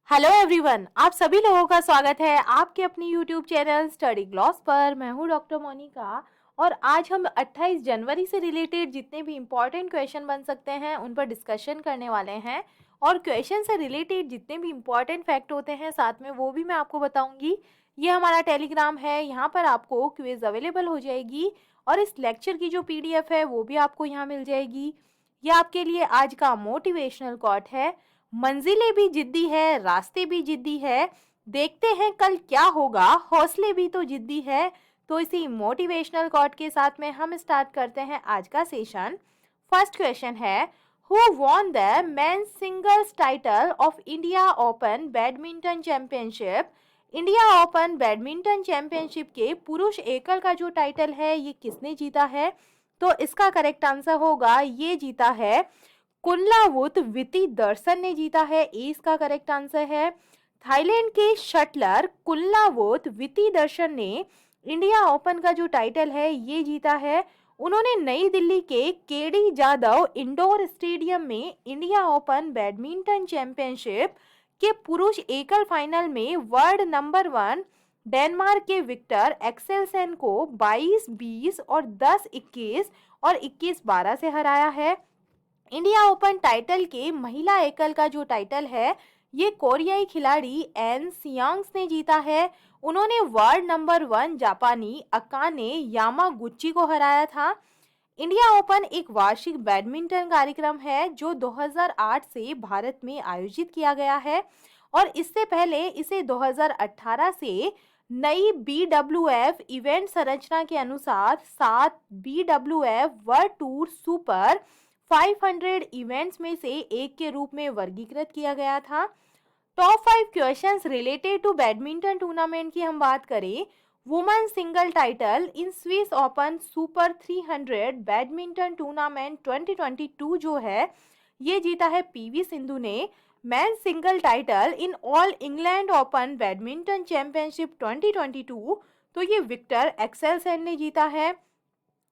Hello everyone, आप सभी लोगों का स्वागत है आपके अपनी यूट्यूब चैनल स्टडी ग्लॉस पर। मैं हूं डॉक्टर मोनिका और आज हम 28 जनवरी से रिलेटेड जितने भी इम्पॉर्टेंट क्वेश्चन बन सकते हैं उन पर डिस्कशन करने वाले हैं। और क्वेश्चन से रिलेटेड जितने भी इम्पॉर्टेंट फैक्ट होते हैं साथ में वो भी मैं आपको बताऊंगी। ये हमारा टेलीग्राम है, यहाँ पर आपको क्विज अवेलेबल हो जाएगी और इस लेक्चर की जो PDF है वो भी आपको यहाँ मिल जाएगी। ये आपके लिए आज का मोटिवेशनल कोट है। मंजिलें भी जिद्दी है, रास्ते भी जिद्दी है, देखते हैं कल क्या होगा, हौसले भी तो जिद्दी है। तो इसी मोटिवेशनल कोट के साथ में हम स्टार्ट करते हैं आज का सेशन। फर्स्ट क्वेश्चन है, who won the men's singles title of India open badminton championship. India open badminton championship के पुरुष एकल का जो टाइटल है ये किसने जीता है? तो इसका करेक्ट आंसर होगा, ये जीता है कुनलावुत वितिदर्शन ने जीता है। ए इसका करेक्ट आंसर है। थाईलैंड के शटलर कुनलावुत वितिदर्शन ने इंडिया ओपन का जो टाइटल है ये जीता है। उन्होंने नई दिल्ली के केडी जाधव इंडोर स्टेडियम में इंडिया ओपन बैडमिंटन चैंपियनशिप के पुरुष एकल फाइनल में वर्ल्ड नंबर 1 डेनमार्क के विक्टर एक्सेलसेन को 22-20 और 10-21 और 21-12 से हराया है। इंडिया ओपन टाइटल के महिला एकल का जो टाइटल है ये कोरियाई खिलाड़ी एन सियांग्स ने जीता है। उन्होंने वर्ल्ड नंबर 1 जापानी अकाने यामागुची को हराया था। इंडिया ओपन एक वार्षिक बैडमिंटन कार्यक्रम है जो 2008 से भारत में आयोजित किया गया है और इससे पहले इसे 2018 से नई BWF इवेंट संरचना के अनुसार 7 BWF world tour super 500 events में से एक के रूप में वर्गीकृत किया गया था। Top 5 questions related to badminton tournament की हम बात करें। Women single title in Swiss Open super 300 badminton tournament 2022 जो है ये जीता है PV सिंधु ने। Man single title in All England Open badminton championship 2022 तो ये विक्टर एक्सेलसेन ने जीता है।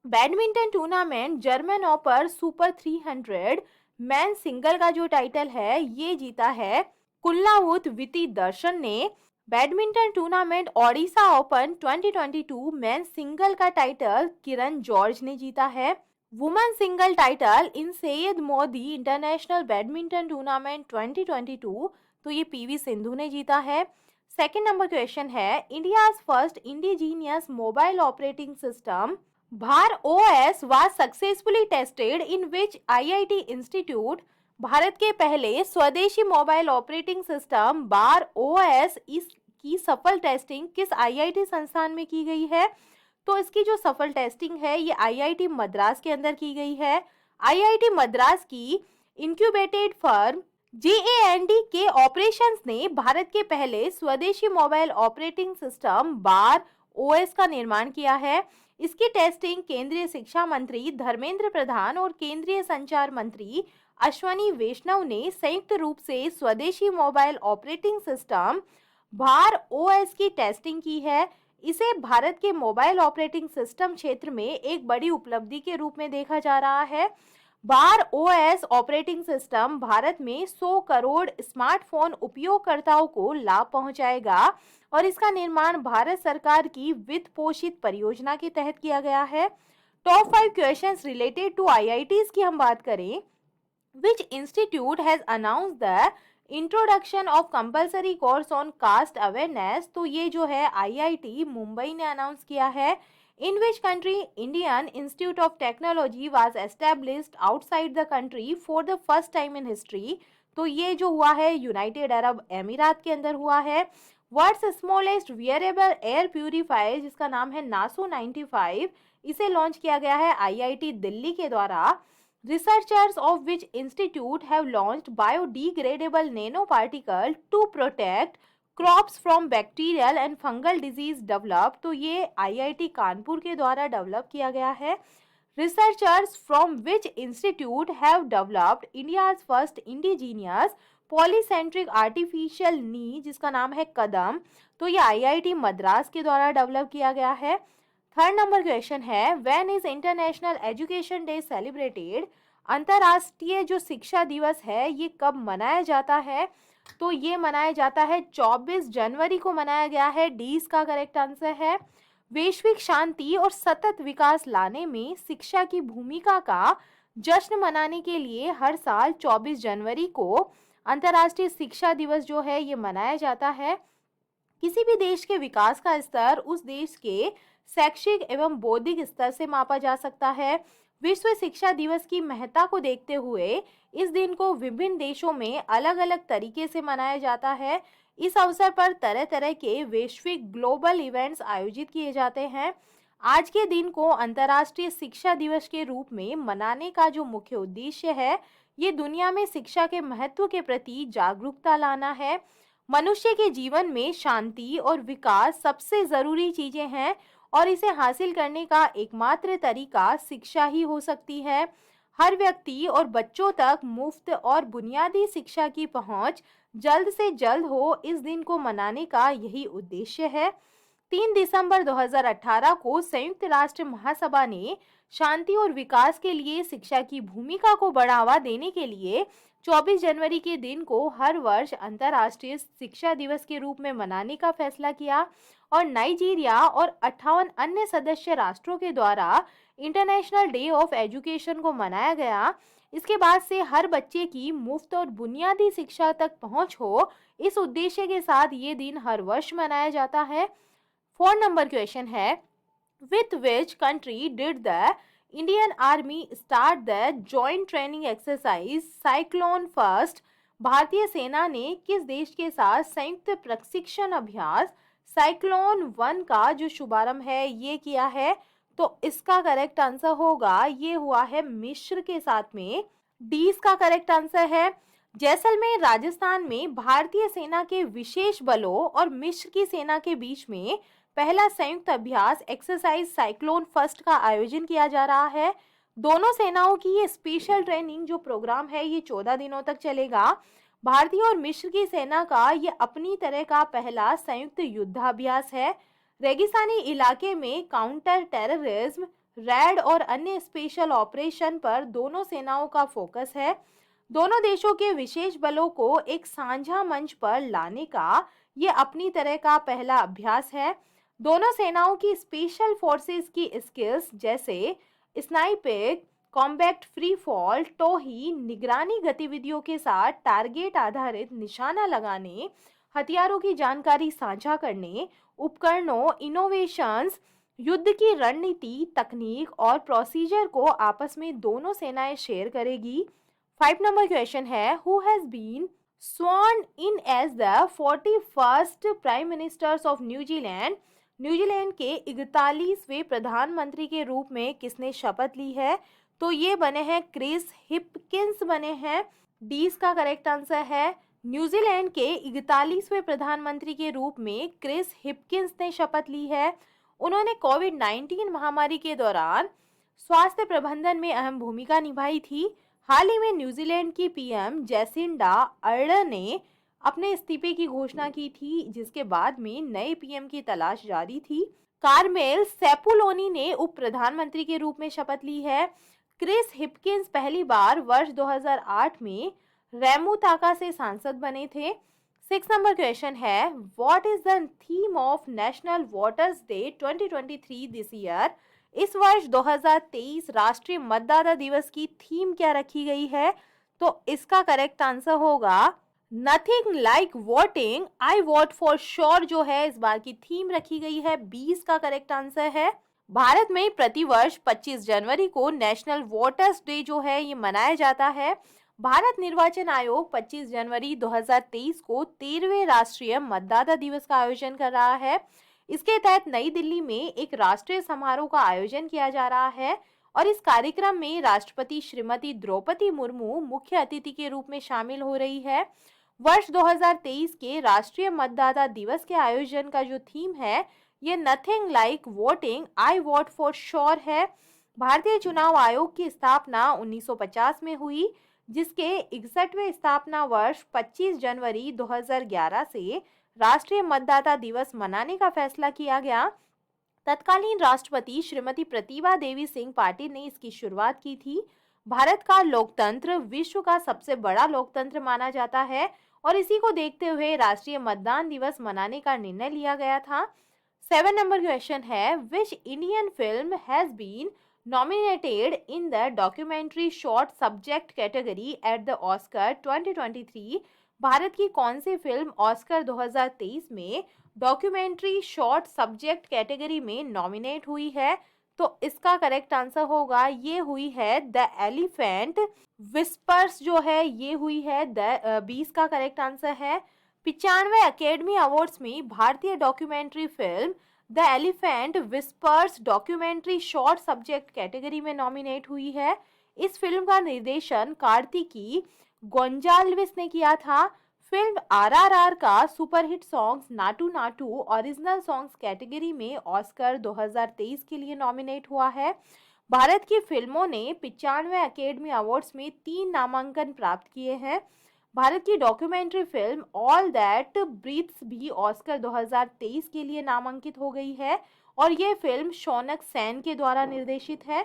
Badminton tournament German Open super 300 man single का जो टाइटल है ये जीता है कुल्लावुत वितिदर्शन ने। Badminton tournament Odisha open 2022 man single का टाइटल किरण जॉर्ज ने जीता है। वुमेन सिंगल टाइटल इन Syed Modi international badminton tournament 2022 तो ये PV सिंधु ने जीता है। सेकंड नंबर क्वेश्चन है, India's first indigenous mobile operating system भार OS was successfully tested in which IIT institute. Bharat के पहले स्वदेशी मोबाइल ऑपरेटिंग सिस्टम बार OS की सफल टेस्टिंग किस IIT संस्थान में की गई है? तो इसकी जो सफल टेस्टिंग है ये IIT मद्रास के अंदर की गई है। IIT मद्रास की इंक्यूबेटेड फर्म JAND के ऑपरेशंस ने भारत के पहले स्वदेशी मोबाइल ऑपरेटिंग सिस्टम बार OS का निर्माण किया है। इसकी टेस्टिंग केंद्रीय शिक्षा मंत्री धर्मेंद्र प्रधान और केंद्रीय संचार मंत्री अश्वनी वैष्णव ने संयुक्त रूप से स्वदेशी मोबाइल ऑपरेटिंग सिस्टम भार OS की टेस्टिंग की है। इसे भारत के मोबाइल ऑपरेटिंग सिस्टम क्षेत्र में एक बड़ी उपलब्धि के रूप में देखा जा रहा है। बार OS ऑपरेटिंग सिस्टम भारत में 100 करोड़ स्मार्टफोन उपयोगकर्ताओं को लाभ पहुंचाएगा और इसका निर्माण भारत सरकार की वित्त पोषित परियोजना के तहत किया गया है। Top 5 questions related to IITs की हम बात करें। Which institute has announced the introduction of compulsory course on caste awareness? तो ये जो है IIT मुंबई ने अनाउंस किया है। In which country Indian Institute of Technology was established outside the country for the first time in history? तो ये जो हुआ है यूनाइटेड अरब अमीरात के अंदर हुआ है। World's smallest wearable air purifier जिसका नाम है नासो 95 इसे लॉन्च किया गया है IIT दिल्ली के द्वारा। Researchers of which institute have launched biodegradable nanoparticle to protect crops from bacterial and fungal disease developed तो ये IIT कानपुर के द्वारा डेवलप किया गया है। Researchers from which institute have developed India's first indigenous polycentric artificial knee जिसका नाम है कदम तो ये IIT मद्रास के द्वारा डेवलप किया गया है। थर्ड नंबर क्वेश्चन है, when is international education day celebrated? अंतर्राष्ट्रीय जो शिक्षा दिवस है ये कब मनाया जाता है? तो ये मनाया जाता है 24 जनवरी को मनाया गया है। डी इसका करेक्ट आंसर है। वैश्विक शांति और सतत विकास लाने में शिक्षा की भूमिका का जश्न मनाने के लिए हर साल 24 जनवरी को अंतर्राष्ट्रीय शिक्षा दिवस जो है ये मनाया जाता है। किसी भी देश के विकास का स्तर उस देश के शैक्षिक एवं बौद्धिक स्तर से मापा जा सकता है। विश्व शिक्षा दिवस की महत्ता को देखते हुए इस दिन को विभिन्न देशों में अलग अलग तरीके से मनाया जाता है। इस अवसर पर तरह तरह के वैश्विक ग्लोबल इवेंट्स आयोजित किए जाते हैं। आज के दिन को अंतर्राष्ट्रीय शिक्षा दिवस के रूप में मनाने का जो मुख्य उद्देश्य है, ये दुनिया में शिक्षा के महत्व के प्रति जागरूकता लाना है। मनुष्य के जीवन में शांति और विकास सबसे जरूरी चीजें हैं और इसे हासिल करने का एकमात्र तरीका शिक्षा ही हो सकती है। हर व्यक्ति और बच्चों तक मुफ्त और बुनियादी शिक्षा की पहुंच जल्द से जल्द हो, इस दिन को मनाने का यही उद्देश्य है। 3 दिसंबर 2018 को संयुक्त राष्ट्र महासभा ने शांति और विकास के लिए शिक्षा की भूमिका को बढ़ावा देने के लिए 24 जनवरी के दिन को हर वर्ष अंतर्राष्ट्रीय शिक्षा दिवस के रूप में मनाने का फैसला किया और नाइजीरिया और 58 अन्य सदस्य राष्ट्रों के द्वारा इंटरनेशनल डे ऑफ एजुकेशन को मनाया गया। इसके बाद से हर बच्चे की मुफ्त और बुनियादी शिक्षा तक पहुंच हो, इस उद्देश्य के साथ ये दिन हर वर्ष मनाया जाता है। 4 नंबर क्वेश्चन है, with which country did the Indian army start the joint training exercise cyclone first? भारतीय सेना ने किस देश के साथ संयुक्त प्रशिक्षण अभ्यास साइक्लोन 1 का जो शुभारंभ है ये किया है? तो इसका करेक्ट आंसर होगा, ये हुआ है मिस्र के साथ में। डी इसका करेक्ट आंसर है। जैसलमेर राजस्थान में भारतीय सेना के विशेष बलों और मिस्र की सेना के बीच में पहला संयुक्त अभ्यास एक्सरसाइज साइक्लोन फर्स्ट का आयोजन किया जा रहा है। दोनों सेनाओं की ये स्पेशल ट्रेनिंग जो प्रोग्राम है ये 14 दिनों तक चलेगा। भारतीय और मिस्र की सेना का ये अपनी तरह का पहला संयुक्त युद्धाभ्यास है। रेगिस्तानी इलाके में काउंटर टेररिज्म, रैड और अन्य स्पेशल ऑपरेशन पर दोनों सेनाओं का फोकस है। दोनों देशों के विशेष बलों को एक साझा मंच पर लाने का ये अपनी तरह का पहला अभ्यास है। दोनों सेनाओं की स्पेशल फोर्सेस की स्किल्स जैसे स्नाइपिंग, कॉम्बैट फ्री फॉल, टोही, निगरानी गतिविधियों के साथ टारगेट आधारित निशाना लगाने, हथियारों की जानकारी साझा करने, उपकरणों, इनोवेशंस, युद्ध की रणनीति, तकनीक और प्रोसीजर को आपस में दोनों सेनाएं शेयर करेगी। 5 नंबर क्वेश्चन है, who has been sworn in as the 41st prime ministers of New Zealand? New Zealand के 41वें प्रधानमंत्री के रूप में किसने शपथ ली है? तो ये बने हैं क्रिस हिपकिंस बने हैं। डी इसका करेक्ट आंसर है। न्यूजीलैंड के 41वें प्रधानमंत्री के रूप में क्रिस हिपकिंस ने शपथ ली है। उन्होंने कोविड-19 महामारी के दौरान स्वास्थ्य प्रबंधन में अहम भूमिका निभाई थी। हाल ही में न्यूजीलैंड की पीएम जैसिंडा अर्डर्न ने अपने इस्तीफे की घोषणा की थी, जिसके बाद में नए पीएम की तलाश जारी थी। कार्मेल सेपुलोनी ने उप प्रधानमंत्री के रूप में शपथ ली है। क्रिस हिपकिंस पहली बार वर्ष 2008 में रेमुताका से सांसद बने थे। 6 नंबर क्वेश्चन है, what is the theme of national waters day 2023 this year? इस वर्ष 2023 राष्ट्रीय मतदाता दिवस की थीम क्या रखी गई है? तो इसका करेक्ट आंसर होगा nothing like voting, I vote for sure जो है इस बार की थीम रखी गई है। 20 का करेक्ट आंसर है। भारत में प्रतिवर्ष 25 जनवरी को नेशनल वोटर्स डे जो है ये मनाया जाता है। भारत निर्वाचन आयोग 25 जनवरी 2023 को 13वें राष्ट्रीय मतदाता दिवस का आयोजन कर रहा है। इसके तहत नई दिल्ली में एक राष्ट्रीय समारोह का आयोजन किया जा रहा है और इस कार्यक्रम में राष्ट्रपति श्रीमती द्रौपदी मुर्मू मुख्य अतिथि के रूप में शामिल हो रही है। वर्ष 2023 के राष्ट्रीय मतदाता दिवस के आयोजन का जो थीम है ये nothing like voting, I vote for sure है। भारतीय चुनाव आयोग की स्थापना 1950 में हुई, जिसके 61वें स्थापना वर्ष 25 जनवरी 2011 से राष्ट्रीय मतदाता दिवस मनाने का फैसला किया गया। तत्कालीन राष्ट्रपति श्रीमती प्रतिभा देवी सिंह पाटिल ने इसकी शुरुआत की थी। भारत का लोकतंत्र विश्व का सबसे बड़ा लोकतंत्र माना जाता है और इसी को देखते हुए राष्ट्रीय मतदान दिवस मनाने का निर्णय लिया गया था। 7 नंबर क्वेश्चन है, which Indian film has been nominated in the documentary short subject category at the Oscar 2023। Bharat की कौन सी फिल्म ऑस्कर 2023 में डॉक्यूमेंट्री शॉर्ट सब्जेक्ट कैटेगरी में नॉमिनेट हुई है? तो इसका करेक्ट आंसर होगा, ये हुई है द एलिफेंट विस्पर्स जो है, ये हुई है द 20 का करेक्ट आंसर है। 95वें अकेडमी अवार्ड्स में भारतीय documentary film the elephant whispers documentary short subject category में नॉमिनेट हुई है। इस फिल्म का निर्देशन कार्तिकी गोंजाल्विस ने किया था। फिल्म आरआरआर का superhit songs Naatu Naatu original songs category में ऑस्कर 2023 के लिए नॉमिनेट हुआ है। भारत की फिल्मों ने 95वें अकेडमी अवार्ड्स में 3 नामांकन प्राप्त किए हैं। भारत की documentary film all that breathes भी ऑस्कर 2023 के लिए नामांकित हो गई है और ये फिल्म शौनक सेन के द्वारा निर्देशित है।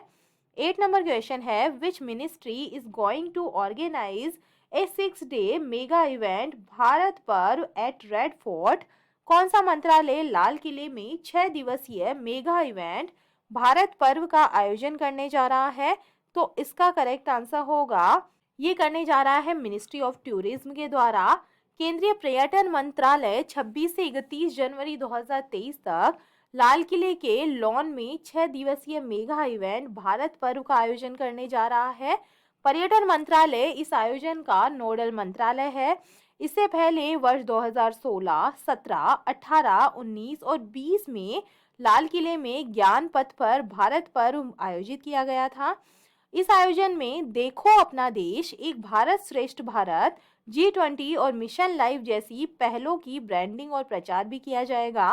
8 नंबर क्वेश्चन है, which ministry is going to organise a 6-day mega event Bharat Parv at red fort? कौन सा मंत्रालय लाल किले में 6 दिवसीय मेगा इवेंट भारत पर्व का आयोजन करने जा रहा है? तो इसका करेक्ट आंसर होगा, ये करने जा रहा है मिनिस्ट्री ऑफ टूरिज्म के द्वारा। केंद्रीय पर्यटन मंत्रालय 26 से 31 जनवरी 2023 तक लाल किले के लॉन में 6 दिवसीय मेगा इवेंट भारत पर्व का आयोजन करने जा रहा है। पर्यटन मंत्रालय इस आयोजन का नोडल मंत्रालय है। इससे पहले वर्ष 2016, 17, 18, 19 और 20 में लाल किले में ज्ञान पथ पर भारत पर्व आयोजित किया गया था। इस आयोजन में देखो अपना देश, एक भारत श्रेष्ठ भारत, G20 और मिशन लाइफ जैसी पहलों की ब्रांडिंग और प्रचार भी किया जाएगा।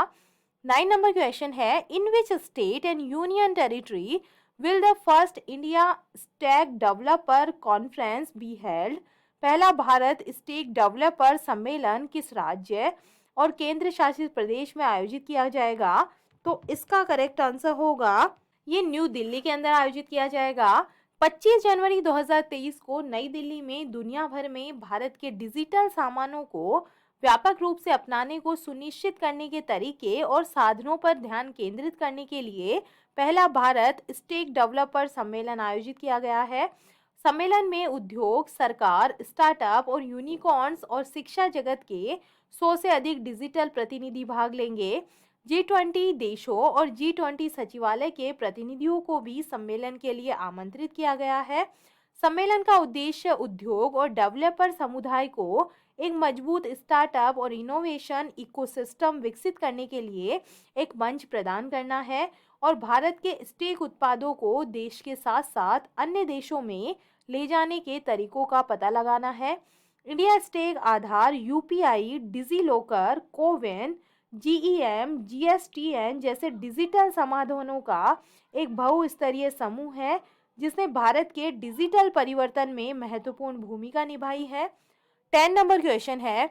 9 नंबर क्वेश्चन है, in which state and union territory will the first India stack developer conference be held? पहला भारत स्टेक डेवलपर सम्मेलन किस राज्य और केंद्र शासित प्रदेश में आयोजित किया जाएगा? तो इसका करेक्ट आंसर होगा, ये न्यू दिल्ली के अंदर आयोजित किया जाएगा। 25 जनवरी 2023 को नई दिल्ली में दुनिया भर में भारत के डिजिटल सामानों को व्यापक रूप से अपनाने को सुनिश्चित करने के तरीके और साधनों पर ध्यान केंद्रित करने के लिए पहला भारत स्टेक डेवलपर सम्मेलन आयोजित किया गया है। सम्मेलन में उद्योग, सरकार, स्टार्टअप और यूनिकॉर्न्स और शिक्षा जगत के 100 से अधिक डिजिटल प्रतिनिधि भाग लेंगे। G20 देशों और G20 सचिवालय के प्रतिनिधियों को भी सम्मेलन के लिए आमंत्रित किया गया है। सम्मेलन का उद्देश्य उद्योग और डेवलपर समुदाय को एक मजबूत स्टार्टअप और इनोवेशन इकोसिस्टम विकसित करने के लिए एक मंच प्रदान करना है और भारत के स्टेक उत्पादों को देश के साथ साथ अन्य देशों में ले जाने के तरीकों का पता लगाना है। इंडिया स्टेक आधार, UPI, DigiLocker, CoWIN, GEM, GSTN जैसे डिजिटल समाधानों का एक बहुस्तरीय समूह है जिसने भारत के डिजिटल परिवर्तन में महत्वपूर्ण भूमिका निभाई है। 10 नंबर क्वेश्चन है,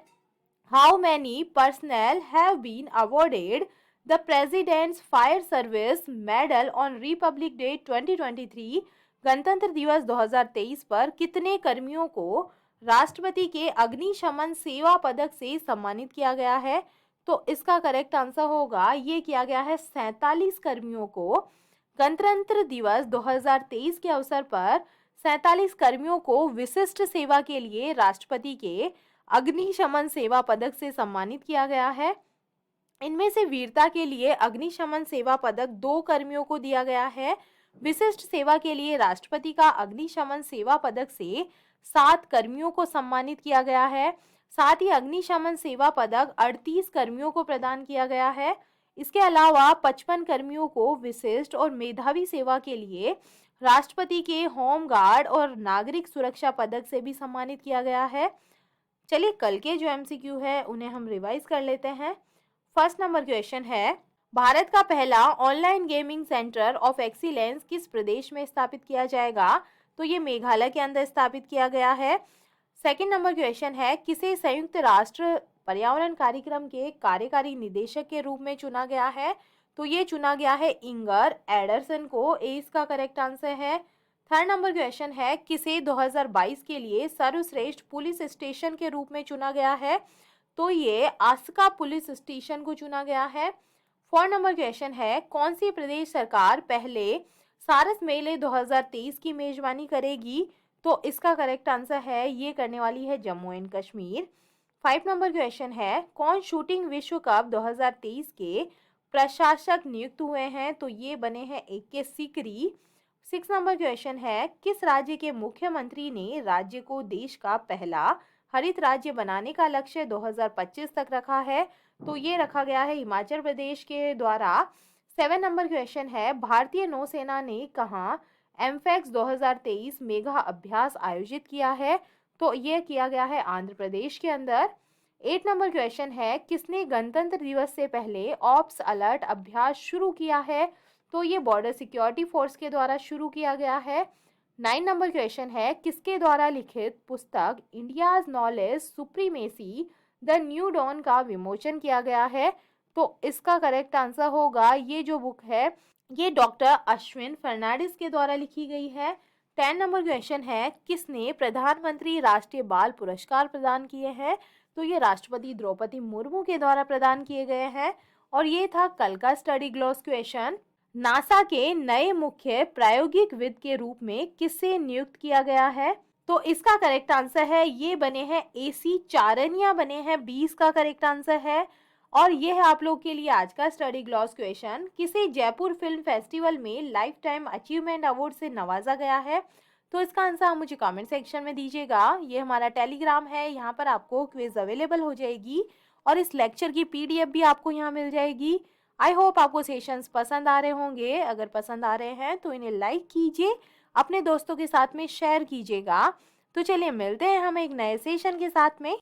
how many personal have been awarded the President's Fire Service Medal on Republic Day 2023? गणतंत्र दिवस 2023 पर कितने कर्मियों को राष्ट्रपति के अग्निशमन सेवा पदक से सम्मानित किया गया है? तो इसका करेक्ट आंसर होगा, ये किया गया है 47 कर्मियों को। गणतंत्र दिवस 2023 के अवसर पर 47 कर्मियों को विशिष्ट सेवा के लिए राष्ट्रपति के अग्निशमन सेवा पदक से सम्मानित किया गया है। इनमें से वीरता के लिए अग्निशमन सेवा पदक 2 कर्मियों को दिया गया है। विशिष्ट सेवा के लिए राष्ट्रपति का अग्निशमन सेवा पदक से 7 कर्मियों को सम्मानित किया गया है। साथ ही अग्निशमन सेवा पदक 38 कर्मियों को प्रदान किया गया है। इसके अलावा 55 कर्मियों को विशिष्ट और मेधावी सेवा के लिए राष्ट्रपति के होम गार्ड और नागरिक सुरक्षा पदक से भी सम्मानित किया गया है। चलिए कल के जो MCQ है उन्हें हम रिवाइज कर लेते हैं। फर्स्ट नंबर क्वेश्चन है, भारत का पहला online gaming centre of excellence किस प्रदेश में स्थापित किया जाएगा? तो ये मेघालय के अंदर स्थापित किया गया है। सेकंड नंबर क्वेश्चन है, किसे संयुक्त राष्ट्र पर्यावरण कार्यक्रम के कार्यकारी निदेशक के रूप में चुना गया है? तो ये चुना गया है इंगर एडरसन को। ए इसका करेक्ट आंसर है। थर्ड नंबर क्वेश्चन है, किसे 2022 के लिए सर्वश्रेष्ठ पुलिस स्टेशन के रूप में चुना गया है? तो ये आस्का पुलिस स्टेशन को चुना गया है। फोर्थ नंबर क्वेश्चन है, कौन सी प्रदेश सरकार पहले सारस मेले 2023 की मेजबानी करेगी? तो इसका करेक्ट आंसर है, ये करने वाली है Jammu and Kashmir. 5 number question है, कौन शूटिंग विश्व कप 2023 के प्रशासक नियुक्त हुए हैं? तो ये बने हैं AK सीकरी। 6 नंबर क्वेश्चन है, किस राज्य के मुख्यमंत्री ने राज्य को देश का पहला हरित राज्य बनाने का लक्ष्य 2025 तक रखा है? तो ये रखा गया है हिमाचल प्रदेश के द्वारा। 7 नंबर क्वेश्चन है, भारतीय नौसेना ने कहाँ एमफेक्स 2023 मेगा अभ्यास आयोजित किया है? तो ये किया गया है आंध्र प्रदेश के अंदर। 8 नंबर क्वेश्चन है, किसने गणतंत्र दिवस से पहले ऑप्स अलर्ट अभ्यास शुरू किया है? तो ये बॉर्डर सिक्योरिटी फोर्स के द्वारा शुरू किया गया है। 9 नंबर क्वेश्चन है, किसके द्वारा लिखित पुस्तक India's knowledge supremacy the new dawn का विमोचन किया गया है? तो इसका करेक्ट आंसर होगा, ये जो बुक है ये डॉक्टर अश्विन फर्नांडिस के द्वारा लिखी गई है। 10 नंबर क्वेश्चन है, किसने प्रधानमंत्री राष्ट्रीय बाल पुरस्कार प्रदान किए हैं? तो ये राष्ट्रपति द्रौपदी मुर्मू के द्वारा प्रदान किए गए हैं। और ये था कल का स्टडी ग्लॉस क्वेश्चन। नासा के नए मुख्य प्रायोगिक विद के रूप में किसे नियुक्त किया गया है? तो इसका करेक्ट आंसर है, ये बने हैं AC चारनिया बने हैं, 20 का करेक्ट आंसर है। और ये है आप लोग के लिए आज का स्टडी ग्लॉस क्वेश्चन, किसे जयपुर फिल्म फेस्टिवल में लाइफ टाइम अचीवमेंट अवार्ड से नवाजा गया है? तो इसका आंसर आप मुझे कमेंट सेक्शन में दीजिएगा। ये हमारा टेलीग्राम है, यहाँ पर आपको क्विज अवेलेबल हो जाएगी और इस लेक्चर की PDF भी आपको यहाँ मिल जाएगी। आई होप आपको सेशंस पसंद आ रहे होंगे। अगर पसंद आ रहे हैं तो इन्हें लाइक कीजिए, अपने दोस्तों के साथ में शेयर कीजिएगा। तो चलिए मिलते हैं हम एक नए सेशन के साथ में।